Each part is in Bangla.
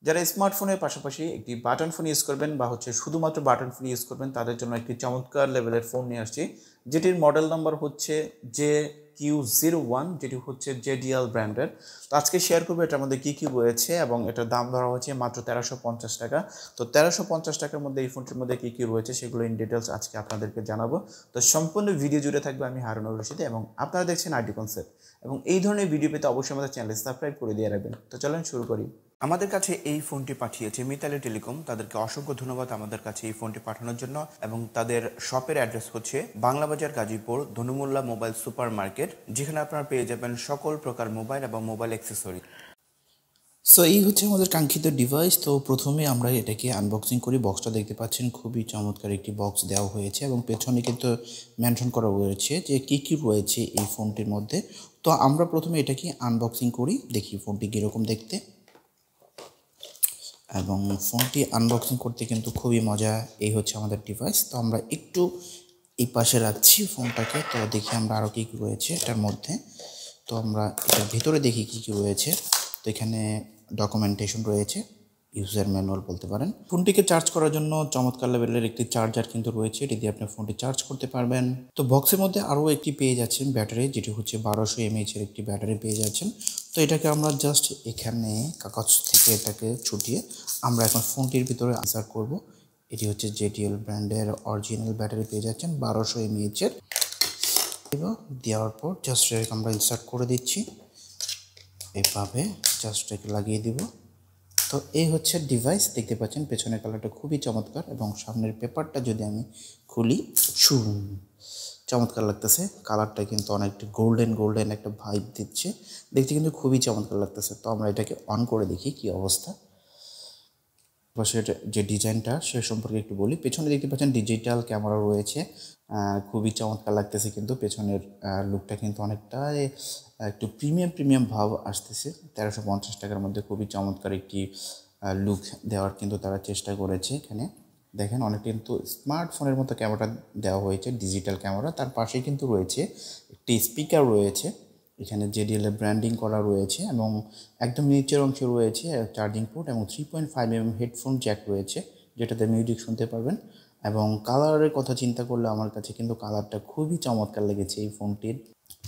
যারা স্মার্টফোনের পাশাপাশি একটি বাটন ফোন ইউজ করবেন বা শুধুমাত্র বাটন ফোন ইউজ করবেন তাদের জন্য একটি চমৎকার লেভেলের ফোন নিয়ে আসছি, যেটির মডেল নাম্বার হচ্ছে GQ01, যেটি হচ্ছে JDL ব্র্যান্ডের। তো আজকে শেয়ার করবো এটার মধ্যে কী কী রয়েছে এবং এটার দাম ধরা হয়েছে মাত্র 1350 টাকা। তো 1350 টাকার মধ্যে এই ফোনটির মধ্যে কী কী রয়েছে সেগুলো ইন ডিটেলস আজকে আপনাদেরকে জানাবো। তো সম্পূর্ণ ভিডিও জুড়ে থাকবে আমি হারুনুর রশিদ এবং আপনারা দেখছেন আইটি কনসেপ্ট। এবং এই ধরনের ভিডিও পেতে অবশ্যই আমাদের চ্যানেল সাবস্ক্রাইব করে দিয়ে রাখবেন। তো চলেন শুরু করি। আমাদের কাছে এই ফোনটি পাঠিয়েছে মিতালি টেলিকম, তাদেরকে অসংখ্য ধন্যবাদ আমাদের কাছে এই ফোনটি পাঠানোর জন্য। এবং তাদের শপের অ্যাড্রেস হচ্ছে বাংলাবাজার গাজীপুর ধনু মোল্লা মোবাইল সুপার মার্কেট, যেখানে আপনারা পেয়ে যাবেন সকল প্রকার মোবাইল এবং মোবাইল অ্যাক্সেসরি। সো এই হচ্ছে আমাদের কাঙ্ক্ষিত ডিভাইস। তো প্রথমে আমরা এটাকে আনবক্সিং করি। বক্সটা দেখতে পাচ্ছেন, খুবই চমৎকার একটি বক্স দেওয়া হয়েছে এবং পেছনে কিন্তু মেনশন করা হয়েছে যে কী কী রয়েছে এই ফোনটির মধ্যে। তো আমরা প্রথমে এটাকে আনবক্সিং করি, দেখি ফোনটি কীরকম দেখতে। এবং ফোনটি আনবক্সিং করতে কিন্তু খুবই মজা। এই হচ্ছে আমাদের ডিভাইস। তো আমরা একটু এই পাশে রাখছি ফোনটাকে। তো দেখি আমরা আরও কী কী রয়েছে এটার মধ্যে। তো আমরা এটার ভিতরে দেখি কী কী রয়েছে। তো এখানে ডকুমেন্টেশন রয়েছে, ইউজার ম্যানুয়াল বলতে পারেন। ফোনটিকে চার্জ করার জন্য চমৎকার লেভেলের একটি চার্জার কিন্তু রয়েছে, এটি দিয়ে আপনি ফোনটি চার্জ করতে পারবেন। তো বক্সের মধ্যে আরও একটি পেয়ে যাচ্ছেন ব্যাটারি, যেটি হচ্ছে 1200 mAh এর একটি ব্যাটারি পেয়ে যাচ্ছেন। তো এটাকে আমরা জাস্ট এখানে কাগজ থেকে এটাকে ছুটিয়ে আমরা এখন ফোনটির ভিতরে ইনসার্ট করব। এটি হচ্ছে JDL ব্র্যান্ডের অরিজিনাল ব্যাটারি পেয়ে যাচ্ছেন 1200 mAh এর। দেওয়ার পর জাস্ট এটাকে আমরা ইনসার্ট করে দিচ্ছি এভাবে, জাস্ট এটাকে লাগিয়ে দিব। তো এই হচ্ছে ডিভাইস, দেখতে পাচ্ছেন পেছনের কালারটা খুবই চমৎকার এবং সামনের পেপারটা যদি আমি খুলি, চমৎকার লাগতেছে। কালারটা কিন্তু অনেকটা গোল্ডেন একটা ভাইব দিচ্ছে, দেখতে কিন্তু খুবই চমৎকার লাগতেছে। তো আমরা এটাকে অন করে দেখি কি অবস্থা। পাশের যে ডিজাইনটা সে সম্পর্কে একটু বলি। পেছনে দেখতে পাচ্ছেন ডিজিটাল ক্যামেরা রয়েছে, খুবই চমৎকার লাগতেছে। কিন্তু পেছনের লুকটা কিন্তু অনেকটা একটু প্রিমিয়াম ভাব আসতেছে। 1350 টাকার মধ্যে খুবই চমৎকার একটি লুক দেওয়ার কিন্তু তারা চেষ্টা করেছে। এখানে দেখেন অনেক কিন্তু স্মার্টফোনের মতো ক্যামেরা দেওয়া হয়েছে, ডিজিটাল ক্যামেরা। তার পাশে কিন্তু রয়েছে একটি স্পিকার রয়েছে, এখানে JDL এর ব্র্যান্ডিং করা রয়েছে এবং একদম নিচের অংশে রয়েছে চার্জিং পোর্ট এবং 3.5mm হেডফোন জ্যাক রয়েছে, যেটাতে মিউজিক শুনতে পারবেন। এবং কালারের কথা চিন্তা করলে আমার কাছে কিন্তু কালারটা খুবই চমৎকার লেগেছে এই ফোনটির।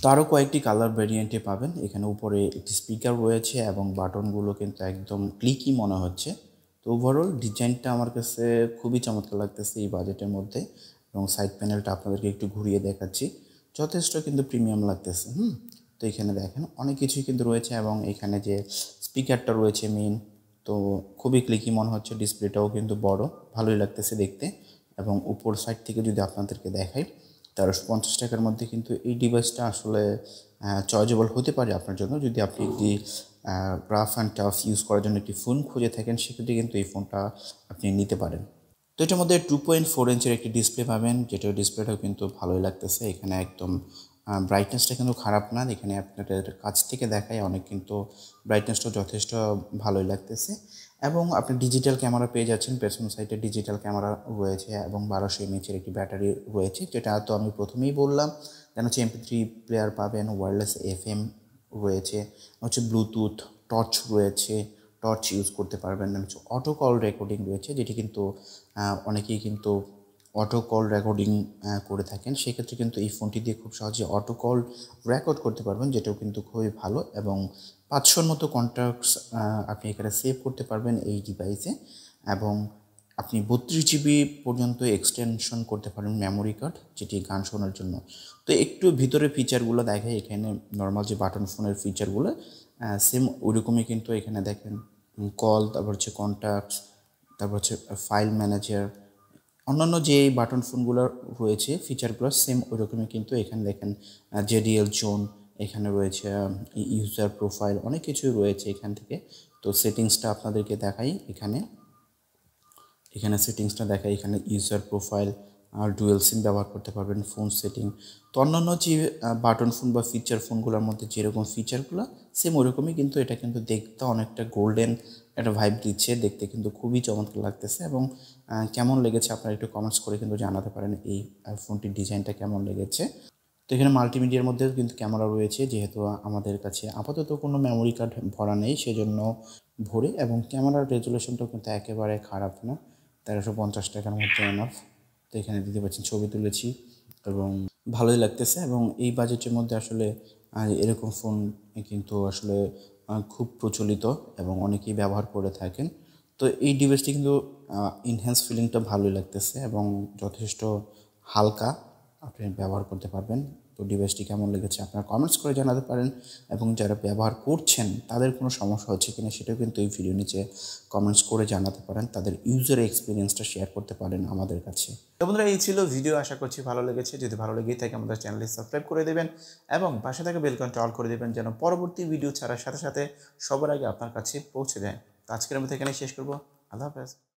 তো আরও কয়েকটি কালার ভ্যারিয়েন্টে পাবেন। এখানে উপরে একটি স্পিকার রয়েছে এবং বাটনগুলো কিন্তু একদম ক্লিকি মনে হচ্ছে। তো ওভারঅল ডিজাইনটা আমার কাছে খুবই চমৎকার লাগতেছে এই বাজেটের মধ্যে। এবং সাইড প্যানেলটা আপনাদেরকে একটু ঘুরিয়ে দেখাচ্ছি, যথেষ্ট কিন্তু প্রিমিয়াম লাগতেছে। তো এখানে দেখেন অনেক কিছুই কিন্তু রয়েছে এবং এখানে যে স্পিকারটা রয়েছে মেইন, তো খুবই ক্লিকি মনে হচ্ছে। ডিসপ্লেটাও কিন্তু বড়, ভালোই লাগতেছে দেখতে। এবং উপর সাইড থেকে যদি আপনাদেরকে দেখাই, 1350 টাকার মধ্যে কিন্তু এই ডিভাইসটা আসলে চয়েজেবল হতে পারে আপনার জন্য। যদি আপনি একটি রাফ অ্যান্ড টাফ ইউজ করার জন্য একটি ফোন খুঁজে থাকেন, সেক্ষেত্রে কিন্তু এই ফোনটা আপনি নিতে পারেন। তো এটার মধ্যে 2.4 ইঞ্চের একটি ডিসপ্লে পাবেন, যেটা ডিসপ্লেটাও কিন্তু ভালোই লাগতেছে। এখানে একদম ব্রাইটনেসটা কিন্তু খারাপ না, এখানে আপনাদের কাছ থেকে দেখায় অনেক কিন্তু ব্রাইটনেসটাও যথেষ্ট ভালোই লাগতেছে। এবং আপনি ডিজিটাল ক্যামেরা পেয়ে যাচ্ছেন, পেছন সাইডে ডিজিটাল ক্যামেরা রয়েছে এবং 1200 mAh একটি ব্যাটারি রয়েছে, যেটা তো আমি প্রথমেই বললাম। দেন হচ্ছে MP3 প্লেয়ার পাবেন, ওয়্যারলেস FM রয়েছে, হচ্ছে ব্লুটুথ টর্চ রয়েছে, টর্চ ইউজ করতে পারবেন। হচ্ছে অটো কল রেকর্ডিং রয়েছে, যেটি কিন্তু অনেকেই কিন্তু অটো কল রেকর্ডিং করে থাকেন। সেক্ষেত্রে কিন্তু এই ফোনটি দিয়ে খুব সহজে অটো কল রেকর্ড করতে পারবেন, যেটাও কিন্তু খুবই ভালো। এবং 500 মতো কন্ট্যাক্টস আপনি এখানে সেভ করতে পারবেন এই ডিভাইসে। এবং আপনি 32 GB পর্যন্ত এক্সটেনশন করতে পারেন মেমোরি কার্ড, যেটি গান শোনার জন্য। তো একটু ভিতরে ফিচারগুলো দেখায়, এখানে নর্মাল যে বাটন ফোনের ফিচারগুলো সেম ওইরকমই কিন্তু এখানে দেখেন। কল, তারপর হচ্ছে কন্ট্যাক্টস, তারপর হচ্ছে ফাইল ম্যানেজার, অন্যান্য যে বাটন ফোনগুলো রয়েছে ফিচারগুলো সেম ওইরকমই কিন্তু এখানে দেখেন। JDL জোন এখানে রয়েছে, ইউজার প্রোফাইল, অনেক কিছুই রয়েছে এখান থেকে। তো সেটিংসটা আপনাদেরকে দেখাই, এখানে সেটিংসটা দেখাই। এখানে ইউজার প্রোফাইল আর ডুয়েল সিম ব্যবহার করতে পারবেন, ফোন সেটিং। তো অন্যান্য যে বাটন ফোন বা ফিচার ফোনগুলোর মধ্যে যেরকম ফিচারগুলো সেম ওরকমই কিন্তু এটা কিন্তু দেখতে অনেকটা গোল্ডেন একটা ভাইব দিচ্ছে, দেখতে কিন্তু খুবই চমৎকার লাগতেছে। এবং কেমন লেগেছে আপনারা একটু কমেন্টস করে কিন্তু জানাতে পারেন এই ফোনটির ডিজাইনটা কেমন লেগেছে। তো এখানে মাল্টিমিডিয়ার মধ্যেও কিন্তু ক্যামেরা রয়েছে, যেহেতু আমাদের কাছে আপাতত কোনো মেমোরি কার্ড ভরা নেই, সেজন্য ভরে, এবং ক্যামেরার রেজুলেশনটাও কিন্তু একেবারে খারাপ না, 1350 টাকার মধ্যে এনাফ। তো এখানে দিতে পারছেন ছবি তুলেছি এবং ভালোই লাগতেছে। এবং এই বাজেটের মধ্যে আসলে এরকম ফোন কিন্তু আসলে খুব প্রচলিত এবং অনেকেই ব্যবহার করে থাকেন। তো এই ডিভাইসটি কিন্তু ইনহ্যান্স ফিলিংটা ভালোই লাগতেছে এবং যথেষ্ট হালকা, আপনি ব্যবহার করতে পারবেন। তো ডিভাইসটি কেমন লেগেছে আপনারা কমেন্টস করে জানাতে পারেন, এবং যারা ব্যবহার করছেন তাদের কোনো সমস্যা হচ্ছে কিনা সেটাও কিন্তু এই ভিডিও নিচে কমেন্টস করে জানাতে পারেন, তাদের ইউজার এক্সপিরিয়েন্সটা শেয়ার করতে পারেন আমাদের কাছে। তো বন্ধুরা, এই ছিল ভিডিও, আশা করছি ভালো লেগেছে। যদি ভালো লেগে থাকে আমাদের চ্যানেলটি সাবস্ক্রাইব করে দেবেন এবং পাশে থাকা বেল আইকনটি অল করে দেবেন, যেন পরবর্তী ভিডিও ছাড়ার সাথে সাথে সবার আগে আপনার কাছে পৌঁছে যায়। তো আজকের মতো এখানেই শেষ করব। আল্লাহ হাফেজ।